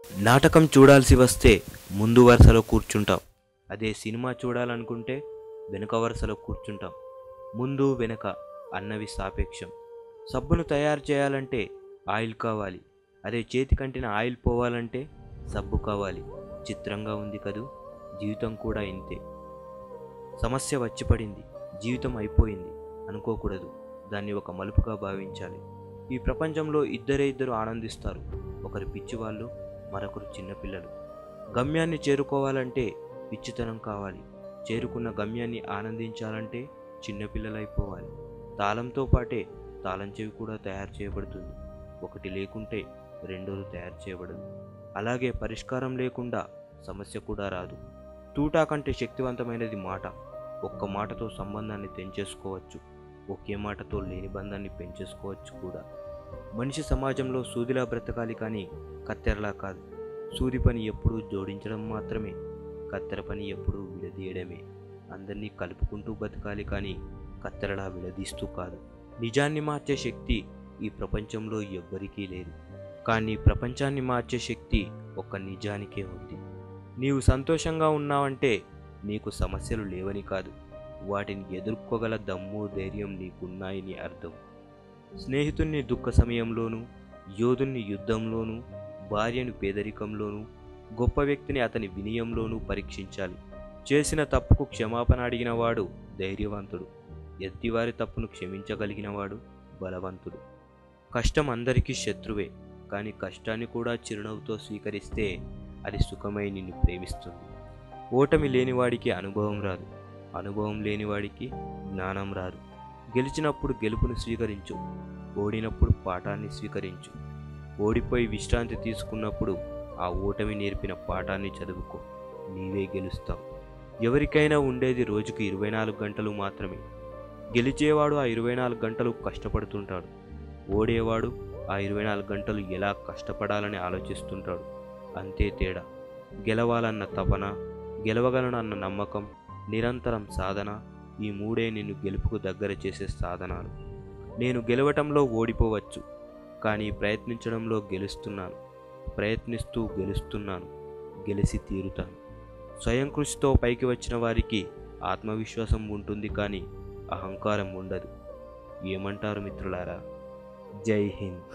నాటకం చూడాల్సి వస్తే ముందు వరుసలో కూర్చుంటాం. అదే సినిమా చూడాలనుకుంటే వెనుక వరుసలో కూర్చుంటాం. ముందు వెనుక అన్నవి సాపేక్షం. సబ్బును తయారు చేయాలంటే ఆయిల్ కావాలి. అదే చేతికంటిన ఆయిల్ పోవాలంటే సబ్బు కావాలి. చిత్రంగా ఉంది కదూ, జీవితం కూడా ఇంతే. సమస్య వచ్చి పడింది, జీవితం అయిపోయింది అనుకోకూడదు. దాన్ని ఒక మలుపుగా భావించాలి. ఈ ప్రపంచంలో ఇద్దరు ఆనందిస్తారు. ఒకరు పిచ్చివాళ్ళు, మరొకరు చిన్నపిల్లలు. గమ్యాన్ని చేరుకోవాలంటే పిచ్చితనం కావాలి. చేరుకున్న గమ్యాన్ని ఆనందించాలంటే చిన్నపిల్లలైపోవాలి. తాళంతో పాటే తాళం చెవి కూడా తయారు చేయబడుతుంది. ఒకటి లేకుంటే రెండోది తయారు చేయబడదు. అలాగే పరిష్కారం లేకుండా సమస్య కూడా రాదు. తూటా కంటే శక్తివంతమైనది మాట. ఒక్క మాటతో సంబంధాన్ని తెంచేసుకోవచ్చు. ఒకే మాటతో లేని బంధాన్ని పెంచేసుకోవచ్చు కూడా. మనిషి సమాజంలో సూదిలా బ్రతకాలి కానీ కత్తెరలా కాదు. సూది పని ఎప్పుడూ జోడించడం మాత్రమే, కత్తెర పని ఎప్పుడూ విడదీయడమే. అందరినీ కలుపుకుంటూ బతకాలి కానీ కత్తెరలా విడదీస్తూ కాదు. నిజాన్ని మార్చే శక్తి ఈ ప్రపంచంలో ఎవ్వరికీ లేదు. కానీ ప్రపంచాన్ని మార్చే శక్తి ఒక్క నిజానికే ఉంది. నీవు సంతోషంగా ఉన్నావంటే నీకు సమస్యలు లేవని కాదు, వాటిని ఎదుర్కోగల దమ్ము ధైర్యం నీకున్నాయని అర్థం. స్నేహితుణ్ణి దుఃఖ సమయంలోనూ, యోధుణ్ణి యుద్ధంలోనూ, భార్యను పేదరికంలోనూ, గొప్ప వ్యక్తిని అతని వినయంలోనూ పరీక్షించాలి. చేసిన తప్పుకు క్షమాపణ అడిగినవాడు ధైర్యవంతుడు. ఎద్దివారి తప్పును క్షమించగలిగినవాడు బలవంతుడు. కష్టం అందరికీ శత్రువే, కానీ కష్టాన్ని కూడా చిరునవ్వుతో స్వీకరిస్తే అది సుఖమై నిన్ను ప్రేమిస్తుంది. ఓటమి లేనివాడికి అనుభవం రాదు, అనుభవం లేనివాడికి జ్ఞానం రాదు. గెలిచినప్పుడు గెలుపును స్వీకరించు, ఓడినప్పుడు పాఠాన్ని స్వీకరించు. ఓడిపోయి విశ్రాంతి తీసుకున్నప్పుడు ఆ ఓటమి నేర్పిన పాఠాన్ని చదువుకో. నీవే గెలుస్తావు. ఎవరికైనా ఉండేది రోజుకు 24 గంటలు మాత్రమే. గెలిచేవాడు ఆ 24 గంటలు కష్టపడుతుంటాడు. ఓడేవాడు ఆ 24 గంటలు ఎలా కష్టపడాలని ఆలోచిస్తుంటాడు. అంతే తేడా. గెలవాలన్న తపన, గెలవగలనన్న నమ్మకం, నిరంతరం సాధన, ఈ మూడే నిన్ను గెలుపుకు దగ్గర చేసే సాధనాలు. నేను గెలవటంలో ఓడిపోవచ్చు, కానీ ప్రయత్నించడంలో గెలుస్తున్నాను. ప్రయత్నిస్తూ గెలుస్తున్నాను, గెలిచి తీరుతాను. స్వయం కృషితో పైకి వచ్చిన వారికి ఆత్మవిశ్వాసం ఉంటుంది, కానీ అహంకారం ఉండదు. ఏమంటారు మిత్రులారా? జై హింద్.